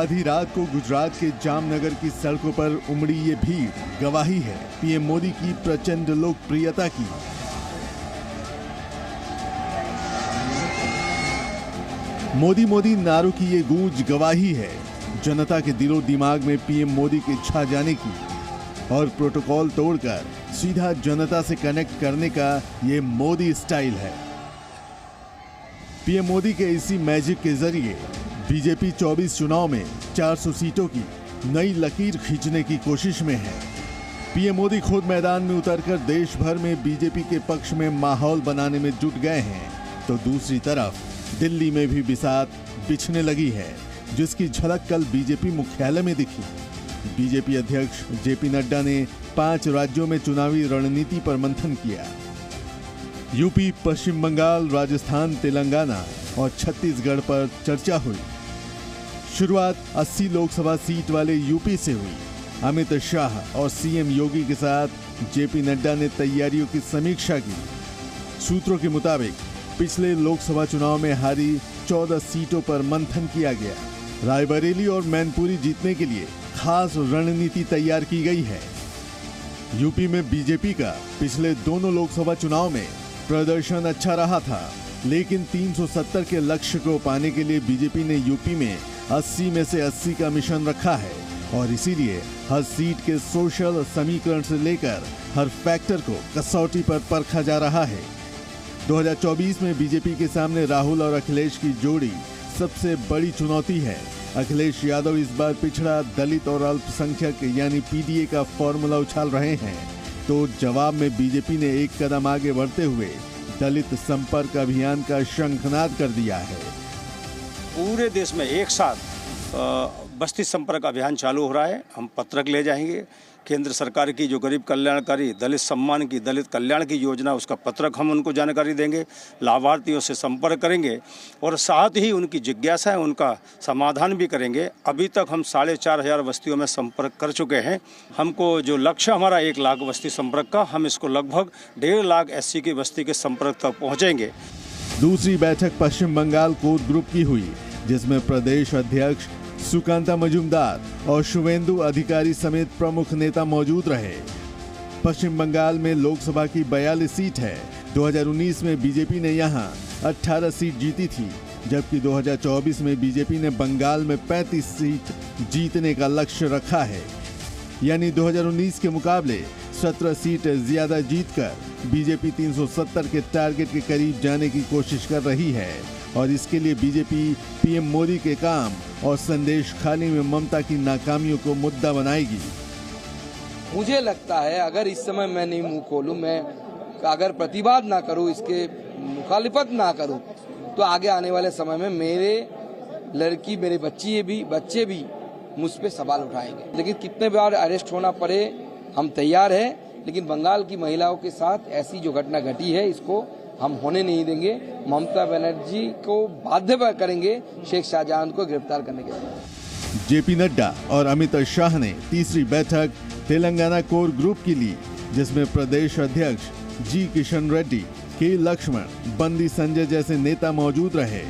आधी रात को गुजरात के जामनगर की सड़कों पर उमड़ी ये भीड़ गवाही है पीएम मोदी की प्रचंड लोकप्रियता की। मोदी मोदी नारों की ये गूंज गवाही है जनता के दिलो दिमाग में पीएम मोदी के छा जाने की, और प्रोटोकॉल तोड़कर सीधा जनता से कनेक्ट करने का ये मोदी स्टाइल है। पीएम मोदी के इसी मैजिक के जरिए बीजेपी 24 चुनाव में 400 सीटों की नई लकीर खींचने की कोशिश में है। पीएम मोदी खुद मैदान में उतरकर देश भर में बीजेपी के पक्ष में माहौल बनाने में जुट गए हैं, तो दूसरी तरफ दिल्ली में भी बिसात बिछने लगी है, जिसकी झलक कल बीजेपी मुख्यालय में दिखी। बीजेपी अध्यक्ष जेपी नड्डा ने 5 राज्यों में चुनावी रणनीति पर मंथन किया। यूपी, पश्चिम बंगाल, राजस्थान, तेलंगाना और छत्तीसगढ़ पर चर्चा हुई। शुरुआत 80 लोकसभा सीट वाले यूपी से हुई। अमित शाह और सीएम योगी के साथ जेपी नड्डा ने तैयारियों की समीक्षा की। सूत्रों के मुताबिक पिछले लोकसभा चुनाव में हारी 14 सीटों पर मंथन किया गया। रायबरेली और मैनपुरी जीतने के लिए खास रणनीति तैयार की गई है। यूपी में बीजेपी का पिछले दोनों लोकसभा चुनाव में प्रदर्शन अच्छा रहा था, लेकिन 370 के लक्ष्य को पाने के लिए बीजेपी ने यूपी में 80 में से 80 का मिशन रखा है, और इसीलिए हर सीट के सोशल समीकरण से लेकर हर फैक्टर को कसौटी पर परखा जा रहा है। 2024 में बीजेपी के सामने राहुल और अखिलेश की जोड़ी सबसे बड़ी चुनौती है। अखिलेश यादव इस बार पिछड़ा, दलित और अल्पसंख्यक यानी पीडीए का फॉर्मूला उछाल रहे हैं, तो जवाब में बीजेपी ने एक कदम आगे बढ़ते हुए दलित संपर्क अभियान का शंखनाद कर दिया है। पूरे देश में एक साथ बस्ती संपर्क अभियान चालू हो रहा है। हम पत्रक ले जाएंगे। केंद्र सरकार की जो गरीब कल्याणकारी दलित सम्मान की, दलित कल्याण की योजना, उसका पत्रक हम उनको जानकारी देंगे। लाभार्थियों से संपर्क करेंगे और साथ ही उनकी जिज्ञासा है उनका समाधान भी करेंगे। अभी तक हम 4,500 बस्तियों में संपर्क कर चुके हैं। हमको जो लक्ष्य हमारा 1 लाख बस्ती संपर्क का, हम इसको लगभग 1.5 लाख एससी की बस्ती के संपर्क तक पहुँचेंगे। दूसरी बैठक पश्चिम बंगाल कोर ग्रुप की हुई, जिसमें प्रदेश अध्यक्ष सुकांता मजूमदार और शुवेंदु अधिकारी समेत प्रमुख नेता मौजूद रहे। पश्चिम बंगाल में लोकसभा की 42 सीट है। 2019 में बीजेपी ने यहां 18 सीट जीती थी, जबकि 2024 में बीजेपी ने बंगाल में 35 सीट जीतने का लक्ष्य रखा है। यानी 2019 के मुकाबले 17 सीट ज्यादा जीतकर बीजेपी 370 के टारगेट के करीब जाने की कोशिश कर रही है, और इसके लिए बीजेपी पीएम मोदी के काम और संदेश खाली में ममता की नाकामियों को मुद्दा बनाएगी। मुझे लगता है अगर इस समय मैं नहीं मुंह खोलूं, मैं अगर प्रतिवाद ना करूं, इसके मुखालिफत ना करूं, तो आगे आने वाले समय में मेरे लड़की, मेरे बच्चे भी मुझ पे सवाल उठाएंगे। लेकिन कितने बार अरेस्ट होना पड़े हम तैयार हैं, लेकिन बंगाल की महिलाओं के साथ ऐसी जो घटना घटी है इसको हम होने नहीं देंगे। ममता बनर्जी को बाध्य करेंगे शेख शाहजहां को गिरफ्तार करने के लिए। जेपी नड्डा और अमित शाह ने तीसरी बैठक तेलंगाना कोर ग्रुप की ली, जिसमें प्रदेश अध्यक्ष जी किशन रेड्डी, के लक्ष्मण, बंदी संजय जैसे नेता मौजूद रहे।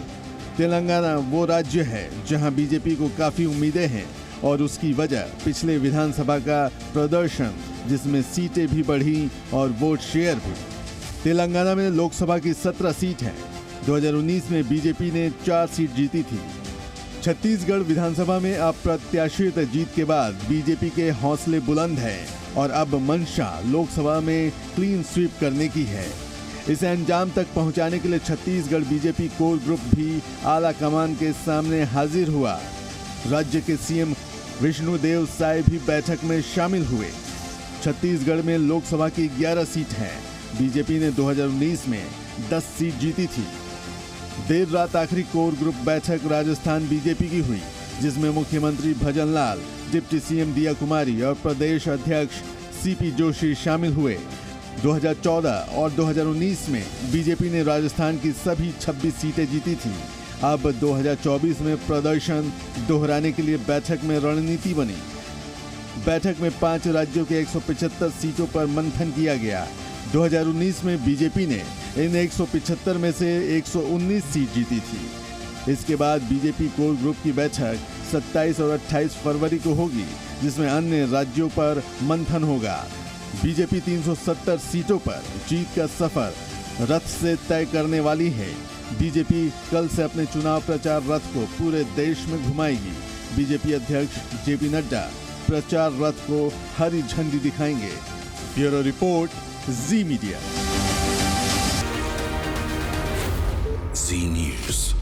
तेलंगाना वो राज्य है जहां बीजेपी को काफी उम्मीदें हैं, और उसकी वजह पिछले विधानसभा का प्रदर्शन, जिसमें सीटें भी बढ़ी और वोट शेयर भी। तेलंगाना में लोकसभा की 17 सीट है। 2019 में बीजेपी ने 4 सीट जीती थी। छत्तीसगढ़ विधानसभा में अप्रत्याशित जीत के बाद बीजेपी के हौसले बुलंद हैं, और अब मंशा लोकसभा में क्लीन स्वीप करने की है। इसे अंजाम तक पहुंचाने के लिए छत्तीसगढ़ बीजेपी कोर ग्रुप भी आला कमान के सामने हाजिर हुआ। राज्य के सीएम विष्णुदेव साय भी बैठक में शामिल हुए। छत्तीसगढ़ में लोकसभा की 11 सीट हैं। बीजेपी ने 2019 में 10 सीट जीती थी। देर रात आखिरी कोर ग्रुप बैठक राजस्थान बीजेपी की हुई, जिसमें मुख्यमंत्री भजनलाल, डिप्टी सीएम दिया कुमारी और प्रदेश अध्यक्ष सीपी जोशी शामिल हुए। 2014 और 2019 में बीजेपी ने राजस्थान की सभी 26 सीटें जीती थी। अब 2024 में प्रदर्शन दोहराने के लिए बैठक में रणनीति बनी। बैठक में 5 राज्यों के 175 सीटों पर मंथन किया गया। 2019 में बीजेपी ने इन 175 में से 119 सीट जीती थी। इसके बाद बीजेपी कोर ग्रुप की बैठक 27 और 28 फरवरी को होगी, जिसमें अन्य राज्यों पर मंथन होगा। बीजेपी 370 सीटों पर जीत का सफर रथ से तय करने वाली है। बीजेपी कल से अपने चुनाव प्रचार रथ को पूरे देश में घुमाएगी। बीजेपी अध्यक्ष जेपी नड्डा प्रचार रथ को हरी झंडी दिखाएंगे। ब्यूरो रिपोर्ट, जी मीडिया। जी न्यूज़।